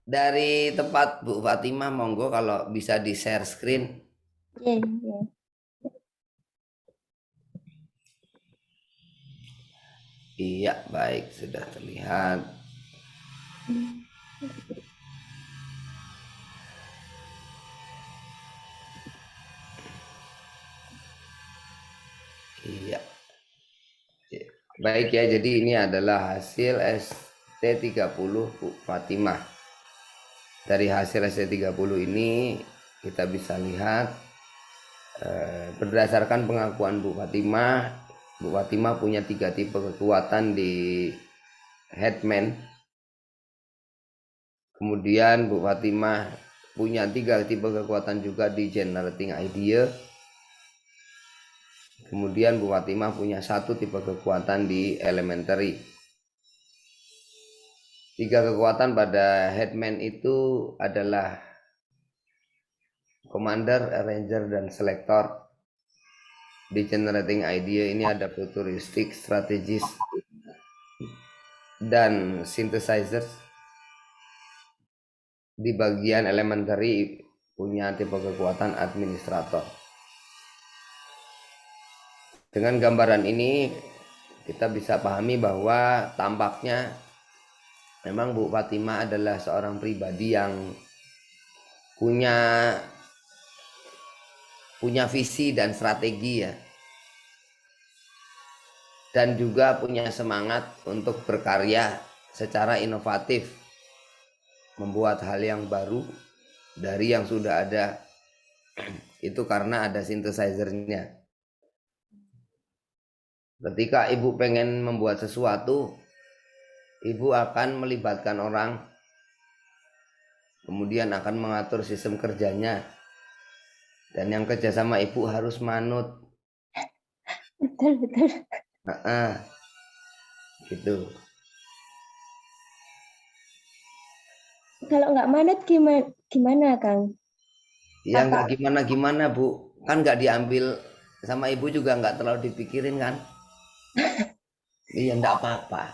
Dari tempat Bu Fatimah, monggo kalau bisa di-share screen. Iya, iya. Iya, baik, sudah terlihat. Iya. Baik ya, jadi ini adalah hasil ST30 Bu Fatimah. Dari hasil ST30 ini kita bisa lihat berdasarkan pengakuan Bu Fatimah punya 3 tipe kekuatan di Headman. Kemudian Bu Fatimah punya 3 tipe kekuatan juga di Generating Idea. Kemudian Bu Fatimah punya 1 tipe kekuatan di Elementary. 3 kekuatan pada Headman itu adalah Commander, Arranger, dan Selector. Di Generating Idea ini ada Futuristic, Strategis, dan Synthesizers. Di bagian Elementary punya tipe kekuatan Administrator. Dengan gambaran ini kita bisa pahami bahwa tampaknya memang Bu Fatimah adalah seorang pribadi yang punya visi dan strategi ya. Dan juga punya semangat untuk berkarya secara inovatif. Membuat hal yang baru dari yang sudah ada. Itu karena ada synthesizer-nya. Ketika Ibu pengen membuat sesuatu, Ibu akan melibatkan orang, kemudian akan mengatur sistem kerjanya, dan yang kerja sama Ibu harus manut. Betul, betul. Gitu. Kalau nggak manut gimana, Kang? Ya nggak gimana-gimana Bu, kan nggak diambil sama Ibu juga nggak terlalu dipikirin kan. Iya nggak apa-apa.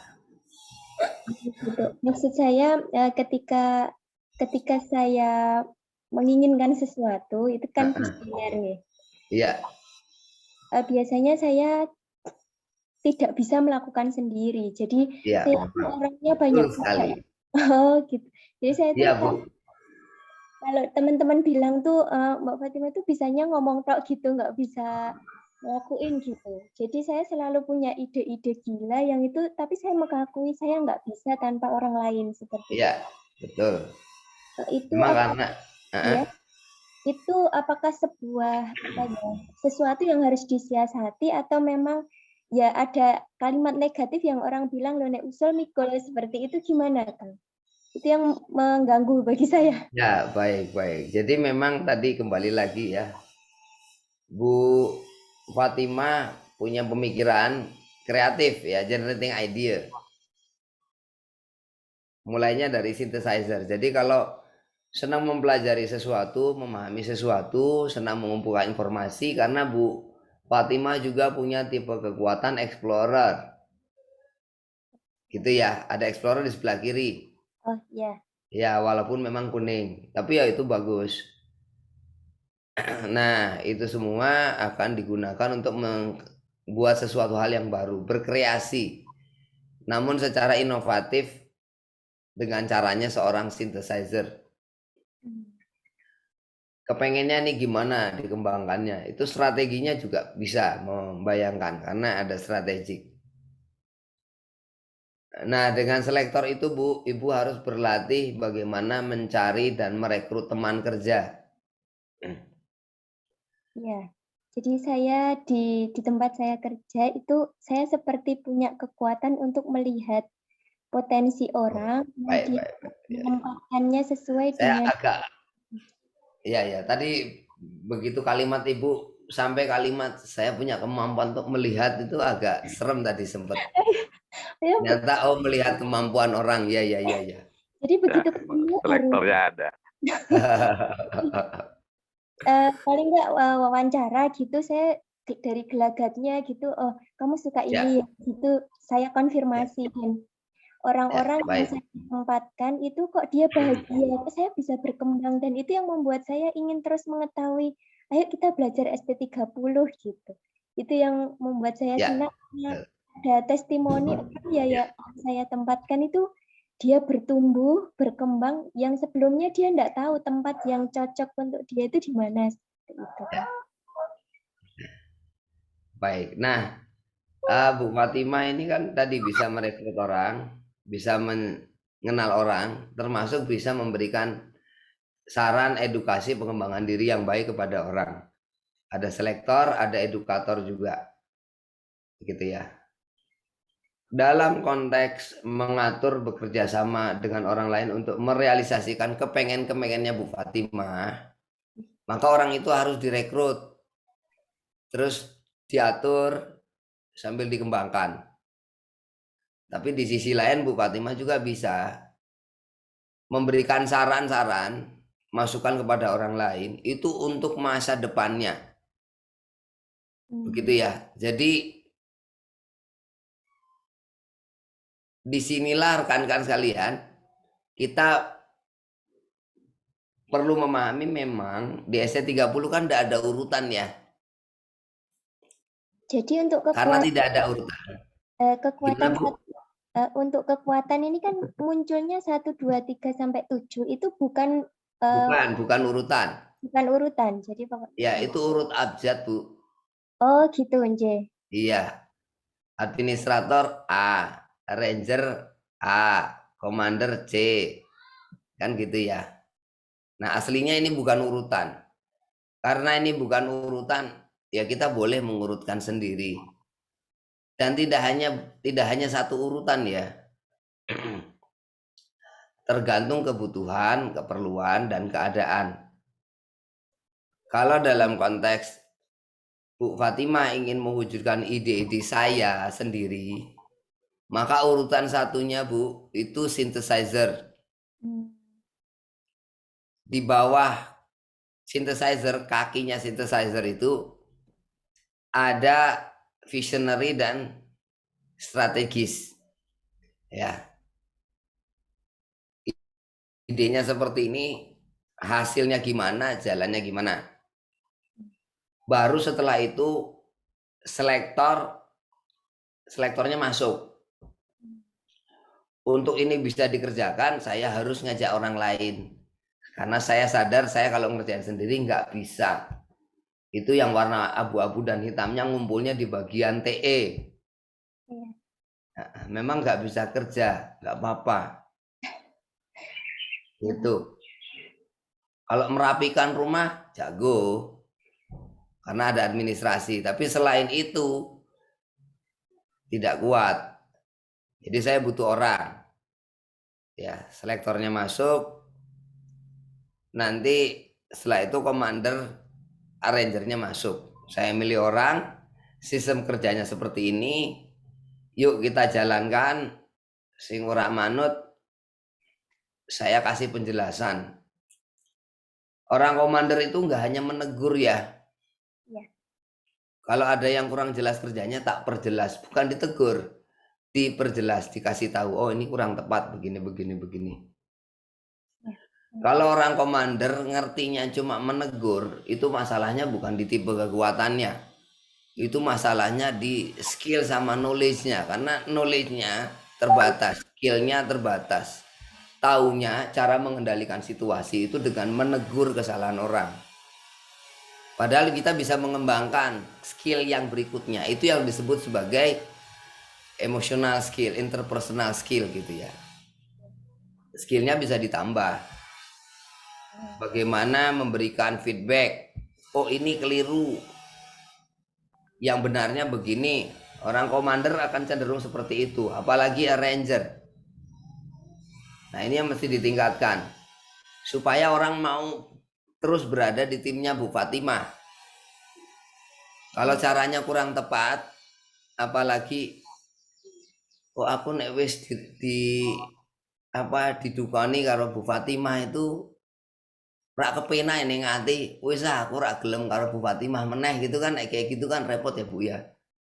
Gitu. Maksud saya ketika saya menginginkan sesuatu itu kan visioner nih. Iya. Biasanya saya tidak bisa melakukan sendiri. Jadi Iya, saya tuh orangnya banyak betul sekali. Oh gitu. Jadi saya tuh Iya Bu. kalau teman-teman bilang tuh Mbak Fatimah tuh bisanya ngomong tok gitu, nggak bisa ngelakuin gitu. Jadi saya selalu punya ide-ide gila yang itu, tapi saya mengakui saya nggak bisa tanpa orang lain seperti itu. Iya, betul. Itu Memang apa? karena Ya, itu apakah sebuah apa ya, sesuatu yang harus disiasati atau memang ya ada kalimat negatif yang orang bilang lo nek usul mikul seperti itu gimana, Kang? Itu yang mengganggu bagi saya. ya baik. Jadi memang tadi kembali lagi ya, Bu Fatimah punya pemikiran kreatif ya, generating idea. Mulainya dari synthesizer. Jadi kalau senang mempelajari sesuatu, memahami sesuatu, senang mengumpulkan informasi, karena Bu Fatimah juga punya tipe kekuatan explorer. Gitu ya, ada explorer di sebelah kiri. Oh ya. Ya, walaupun memang kuning, tapi ya itu bagus. Nah, itu semua akan digunakan untuk membuat sesuatu hal yang baru, berkreasi. Namun secara inovatif dengan caranya seorang synthesizer. Kepengennya nih gimana dikembangkannya. Itu strateginya juga bisa membayangkan karena ada strategik. Nah, dengan selektor itu Bu, Ibu harus berlatih bagaimana mencari dan merekrut teman kerja. Ya, jadi saya di tempat saya kerja itu saya seperti punya kekuatan untuk melihat potensi orang, Baik, kemudian baik, baik. Ya. menempatkannya sesuai Saya dengan agak, ya, tadi begitu kalimat Ibu sampai kalimat saya punya kemampuan untuk melihat itu agak serem tadi sempet. ya, Ternyata oh melihat kemampuan orang, ya. jadi Ya, begitu ketemu harus selektornya ada. paling nggak wawancara gitu saya dari gelagatnya gitu, oh kamu suka Ya, ini ya, gitu saya ya. konfirmasi dan orang-orang yang baik. saya tempatkan itu kok dia bahagia, kok saya bisa berkembang, dan itu yang membuat saya ingin terus mengetahui, ayo kita belajar SP30 gitu. Itu yang membuat saya Ya, senang karena betul. ada testimoni orang ya saya tempatkan itu dia bertumbuh, berkembang yang sebelumnya dia nggak tahu tempat yang cocok untuk dia itu di mana, seperti itu. Ya, baik. Nah, Bu Fatimah ini kan tadi bisa merekrut orang, bisa mengenal orang, termasuk bisa memberikan saran edukasi pengembangan diri yang baik kepada orang. Ada selektor, ada edukator juga, gitu ya. Dalam konteks mengatur bekerja sama dengan orang lain untuk merealisasikan kepengen-kepengennya Bu Fatimah, maka orang itu harus direkrut, terus diatur sambil dikembangkan. Tapi di sisi lain Bu Fatimah juga bisa memberikan saran-saran, masukan kepada orang lain itu untuk masa depannya. Begitu ya. Jadi disinilah rekan-rekan sekalian, kita perlu memahami memang di ST30 kan tidak ada urutan ya. Jadi untuk Karena kekuatan tidak ada urutan. kekuatan Gimana, Bu? untuk kekuatan ini kan munculnya 1, 2, 3 sampai 7 itu bukan Bukan urutan. bukan urutan. Jadi Ya, itu urut abjad, Bu. oh gitu, Nje. Iya, administrator A, ranger A, commander C. Kan gitu ya. Nah, aslinya ini bukan urutan. Karena ini bukan urutan, ya kita boleh mengurutkan sendiri. Dan tidak hanya satu urutan ya. Tergantung kebutuhan, keperluan, dan keadaan. Kalau dalam konteks Bu Fatimah ingin mewujudkan ide-ide saya sendiri, maka urutan satunya Bu, itu synthesizer. Di bawah synthesizer, kakinya synthesizer itu ada visionary dan strategis. Ya, idenya seperti ini, hasilnya gimana, jalannya gimana. Baru setelah itu selektornya masuk. Untuk ini bisa dikerjakan, saya harus ngajak orang lain. Karena saya sadar saya kalau ngerjain sendiri nggak bisa. Itu yang warna abu-abu dan hitamnya ngumpulnya di bagian TE. Nah, memang nggak bisa kerja, nggak apa-apa. Gitu. Kalau merapikan rumah, jago. Karena ada administrasi. Tapi selain itu, tidak kuat. Jadi saya butuh orang. Ya, selektornya masuk. Nanti setelah itu commander, arrangernya masuk. Saya milih orang, sistem kerjanya seperti ini. Yuk kita jalankan. Sing ora manut, saya kasih penjelasan. Orang komander itu nggak hanya menegur ya. Kalau ada yang kurang jelas kerjanya, tak perjelas, bukan ditegur, diperjelas, dikasih tahu, oh ini kurang tepat begini begini begini. Kalau orang komander ngertinya cuma menegur, itu masalahnya bukan di tipe kekuatannya, itu masalahnya di skill sama knowledge-nya. Karena knowledge-nya terbatas, skill-nya terbatas. Taunya cara mengendalikan situasi itu dengan menegur kesalahan orang. Padahal kita bisa mengembangkan skill yang berikutnya. Itu yang disebut sebagai emotional skill, interpersonal skill gitu ya. Skillnya bisa ditambah. Bagaimana memberikan feedback. Oh ini keliru. Yang benarnya begini. Orang komander akan cenderung seperti itu. Apalagi ranger. Nah ini yang mesti ditingkatkan. Supaya orang mau terus berada di timnya Bu Fatimah. Kalau caranya kurang tepat, apalagi kok aku nek wis didukani karo Bu Fatimah itu ora kepenak ning ati, wis aku ora gelem karo Bu Fatimah meneh gitu kan, kayak gitu kan repot ya Bu ya.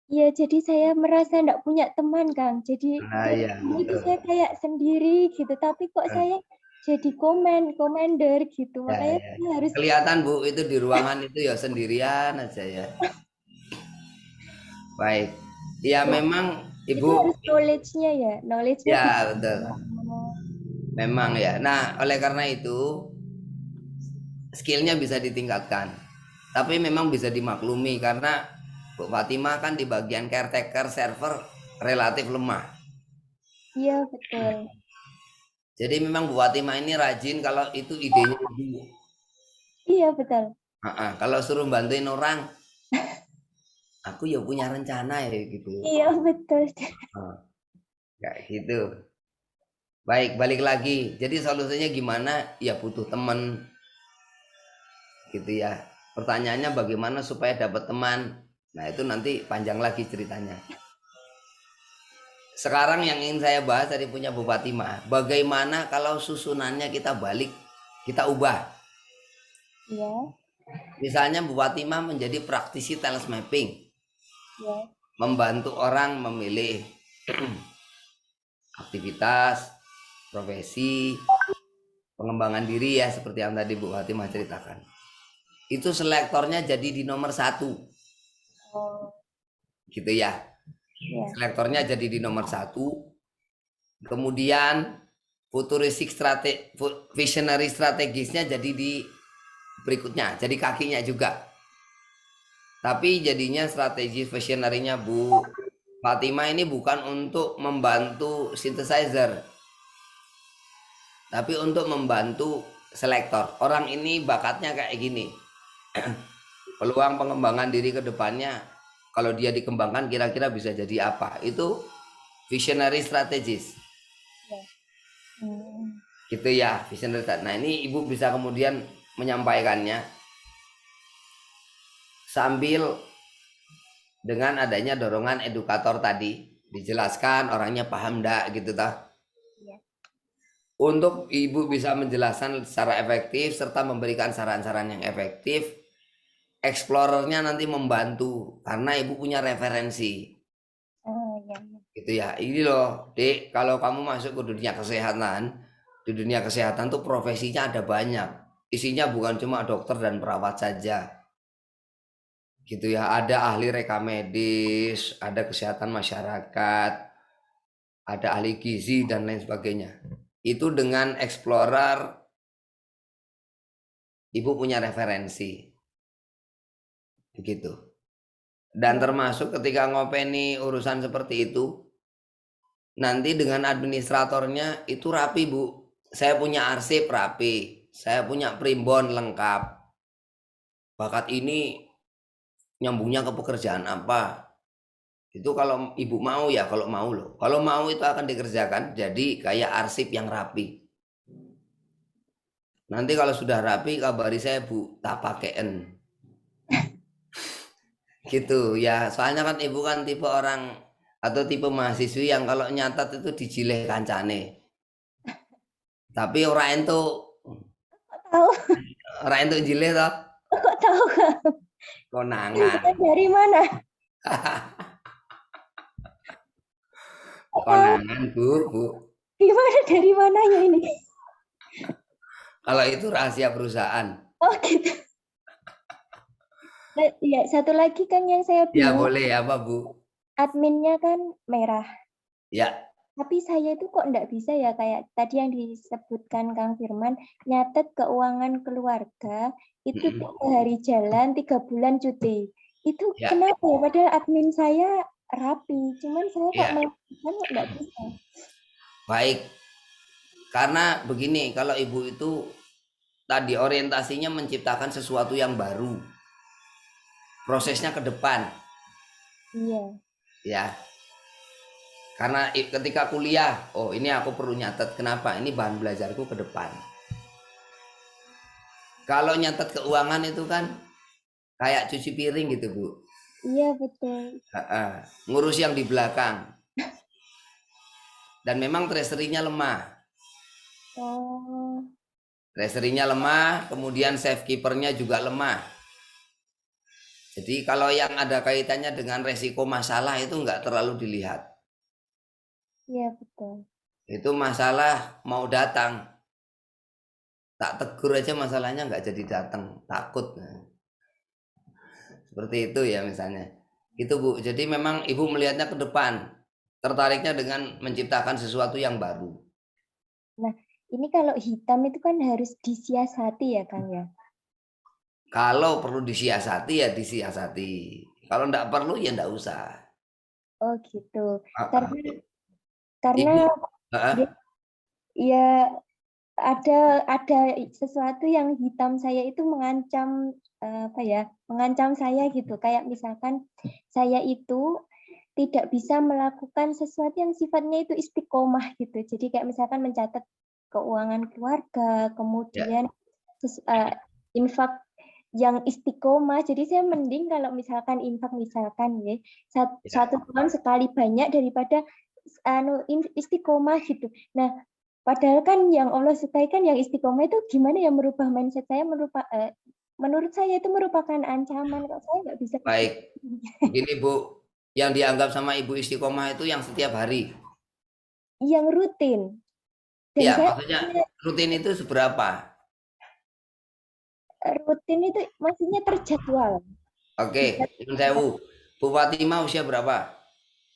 Iya, jadi saya merasa enggak punya teman, Kang. Jadi Nah, dari iya dulu itu betul. saya kayak sendiri gitu, tapi kok Eh, saya jadi komander gitu, ya, makanya ya. saya harus Kelihatan Bu itu di ruangan itu ya sendirian aja ya. Baik. Ya ya, memang itu Ibu, harus knowledge-nya ya, knowledge-nya bisa. ya betul. Oh, Memang ya. Nah, oleh karena itu skillnya bisa ditingkatkan. Tapi memang bisa dimaklumi karena Bu Fatima kan di bagian caretaker server relatif lemah. iya betul. Jadi memang Bu Fatima ini rajin kalau itu idenya Ibu. Iya betul. Kalau suruh bantuin orang, aku ya punya rencana ya gitu. Iya betul. Ah, kayak gitu. Baik, balik lagi. Jadi solusinya gimana? Ya butuh teman gitu ya. Pertanyaannya bagaimana supaya dapat teman? Nah, itu nanti panjang lagi ceritanya. Sekarang yang ingin saya bahas dari punya Bu Fatimah, bagaimana kalau susunannya kita balik, kita ubah. Iya, Misalnya Bu Fatimah menjadi praktisi teles mapping, iya. membantu orang memilih aktivitas, profesi, pengembangan diri ya seperti yang tadi Bu Fatimah ceritakan. Itu selektornya jadi di nomor 1, Oh, gitu ya. iya. Selektornya jadi di nomor 1. Kemudian futuristik visionary strategisnya jadi di berikutnya, jadi kakinya juga. Tapi jadinya strategi visionary-nya Bu Fatima ini bukan untuk membantu synthesizer, tapi untuk membantu selektor. Orang ini bakatnya kayak gini. Peluang pengembangan diri ke depannya kalau dia dikembangkan kira-kira bisa jadi apa? Itu visionary strategis. Iya. Hmm. Gitu ya, visionary. Nah, ini Ibu bisa kemudian menyampaikannya sambil dengan adanya dorongan edukator tadi, dijelaskan orangnya paham enggak gitu toh. Iya. Untuk Ibu bisa menjelaskan secara efektif serta memberikan saran-saran yang efektif, explorernya nanti membantu karena Ibu punya referensi. Oh, iya, iya. Gitu ya. Ini loh, Dek, kalau kamu masuk ke dunia kesehatan, di dunia kesehatan tuh profesinya ada banyak. Isinya bukan cuma dokter dan perawat saja. Gitu ya, ada ahli reka medis, ada kesehatan masyarakat, ada ahli gizi dan lain sebagainya. Itu dengan explorer Ibu punya referensi. Begitu. Dan Iya. termasuk ketika ngopeni urusan seperti itu, nanti dengan administratornya itu rapi, Bu. Saya punya arsip rapi, saya punya primbon lengkap. Bakat ini nyambungnya ke pekerjaan apa? Itu kalau Ibu mau ya, kalau mau loh. Kalau mau itu akan dikerjakan jadi kayak arsip yang rapi. Nanti kalau sudah rapi kabari saya Bu, tak pakein. Gitu ya. Soalnya kan Ibu kan tipe orang atau tipe mahasiswi yang kalau nyatat itu dijileh kancane. Tapi Kok tahu? ora entuk jileh toh, Kok tahu, Kang? konangan. Info dari mana? Kok tahu? Konangan Bu, Bu. Gimana dari mananya ini? Kalau itu rahasia perusahaan. Oh, gitu. Nah, iya, satu lagi kan yang saya Ya bingung, boleh apa Bu? adminnya kan merah. Ya. Tapi saya itu kok enggak bisa ya, kayak tadi yang disebutkan Kang Firman, nyatet keuangan keluarga, itu Mm-mm. 3 hari jalan, 3 bulan cuti. Itu Ya, kenapa ya? Padahal admin saya rapi, cuman saya kok ya. melakukan kok enggak bisa. Baik. Karena begini, kalau Ibu itu tadi orientasinya menciptakan sesuatu yang baru. Prosesnya ke depan, Iya. ya. Karena ketika kuliah, oh ini aku perlu nyatet kenapa? Ini bahan belajarku ke depan. Kalau nyatet keuangan itu kan kayak cuci piring gitu, Bu. Iya, betul. Ngurus yang di belakang. Dan memang treasury-nya lemah. Oh, Treasury-nya lemah, kemudian safe keeper-nya juga lemah. Jadi kalau yang ada kaitannya dengan resiko masalah itu nggak terlalu dilihat. Iya, betul. Itu masalah mau datang, tak tegur aja masalahnya nggak jadi datang, takut. Nah, seperti itu ya misalnya. Itu Bu. Jadi memang Ibu melihatnya ke depan, tertariknya dengan menciptakan sesuatu yang baru. Nah, ini kalau hitam itu kan harus disiasati ya, Kang ya? Kalau perlu disiasati ya disiasati. Kalau enggak perlu ya enggak usah. Oh gitu. Heeh. Karena karena Ibu, heeh. dia ya ada sesuatu yang hitam saya itu mengancam, apa ya, mengancam saya gitu. Kayak misalkan saya itu tidak bisa melakukan sesuatu yang sifatnya itu istiqomah gitu. Jadi kayak misalkan mencatat keuangan keluarga, Ya, kemudian infak yang istiqomah. Jadi saya mending kalau misalkan infak misalkan ya, ya. satu bulan sekali banyak daripada istiqomah gitu. Nah, padahal kan yang Allah sukai kan yang istiqomah itu gimana ya merubah mindset saya menurut saya itu merupakan ancaman kok saya nggak bisa Baik. istiqomah. Begini Bu, yang dianggap sama Ibu istiqomah itu yang setiap hari. Yang rutin dan Iya, saya maksudnya rutin itu seberapa? rutin itu maksudnya terjadwal. Oke, Bisa nyun sewu. Bu Fatimah usia berapa?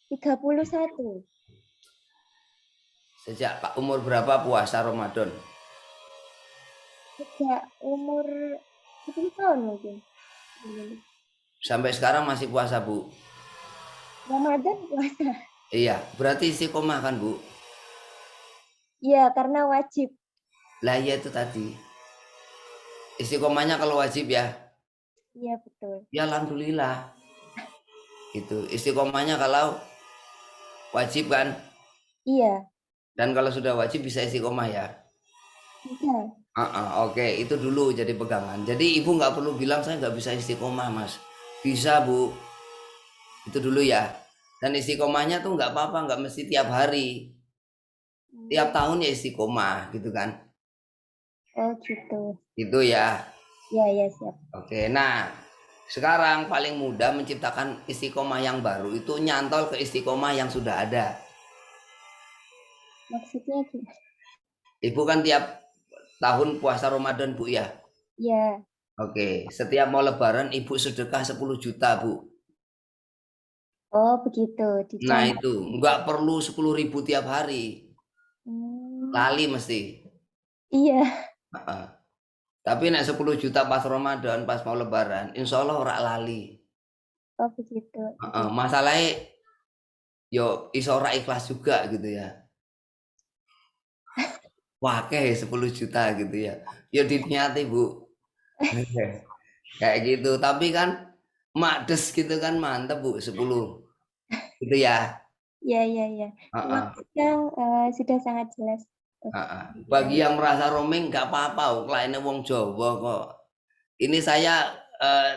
31 Sejak umur berapa puasa Ramadan? sejak umur 10 tahun mungkin. Sampai sekarang masih puasa Bu? Ramadan puasa. Iya, berarti istiqomah kan Bu? Iya, karena wajib. Lah iya itu tadi. Istiqomahnya kalau wajib ya, Iya, betul. ya alhamdulillah. Itu istiqomahnya kalau wajib kan, Iya, dan kalau sudah wajib bisa istiqomah ya. bisa. Oke, itu dulu jadi pegangan. Jadi ibu nggak perlu bilang saya nggak bisa istiqomah mas, bisa Bu. Itu dulu ya. Dan istiqomahnya tuh nggak apa-apa, nggak mesti tiap hari, tiap tahun ya istiqomah gitu kan. Oh, gitu. Itu ya. Ya, ya, siap. Oke, nah sekarang paling mudah menciptakan istiqomah yang baru itu nyantol ke istiqomah yang sudah ada. Maksudnya gimana? Ibu kan tiap tahun puasa Ramadan Bu ya. Ya. Oke, setiap mau lebaran ibu sedekah 10 juta Bu. Oh, begitu. Nah Dicampur. itu, nggak perlu 10.000 tiap hari. Hmm, Lali mesti. iya. Heeh. Tapi nek 10 juta pas Ramadan, pas mau lebaran, insya Allah ora lali. Oh, begitu. Heeh. Iya. Masalahnya yo iso ora ikhlas juga gitu ya. Wah, kayak 10 juta gitu ya. Yo diniati Bu. Kayak gitu. Tapi kan makdes gitu kan mantep Bu 10. Gitu ya. Iya, iya, iya. Terima Heeh. kasih, Kang. Sudah sangat jelas. Heeh. Bagi Penjelasannya. yang merasa roaming nggak apa-apa, kliennya wong Jawa kok. Ini saya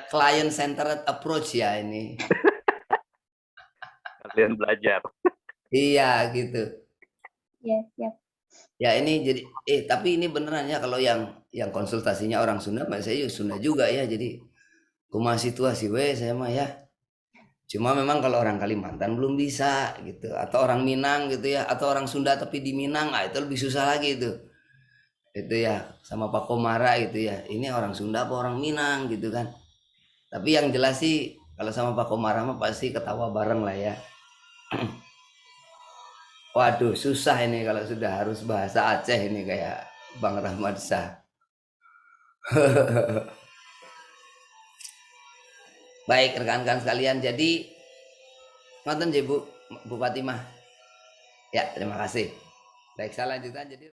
client centered approach ya ini. Kalian belajar. Iya gitu. Iya, siap. Ya ini jadi tapi ini beneran ya kalau yang konsultasinya orang Sunda, Mbak saya Sunda juga ya. Jadi kumaha situasi we saya mah ya. Cuma memang kalau orang Kalimantan belum bisa gitu atau orang Minang gitu ya atau orang Sunda tapi di Minang itu lebih susah lagi itu. Itu ya sama Pak Komara gitu ya. Ini orang Sunda apa orang Minang gitu kan. Tapi yang jelas sih kalau sama Pak Komara mah pasti ketawa bareng lah ya. Waduh, susah ini kalau sudah harus bahasa Aceh ini kayak Bang Rahmat Shah. Baik rekan-rekan sekalian, jadi nonton ya Bu, Bu Fatimah. Ya, terima kasih. Baik, saya lanjutkan jadi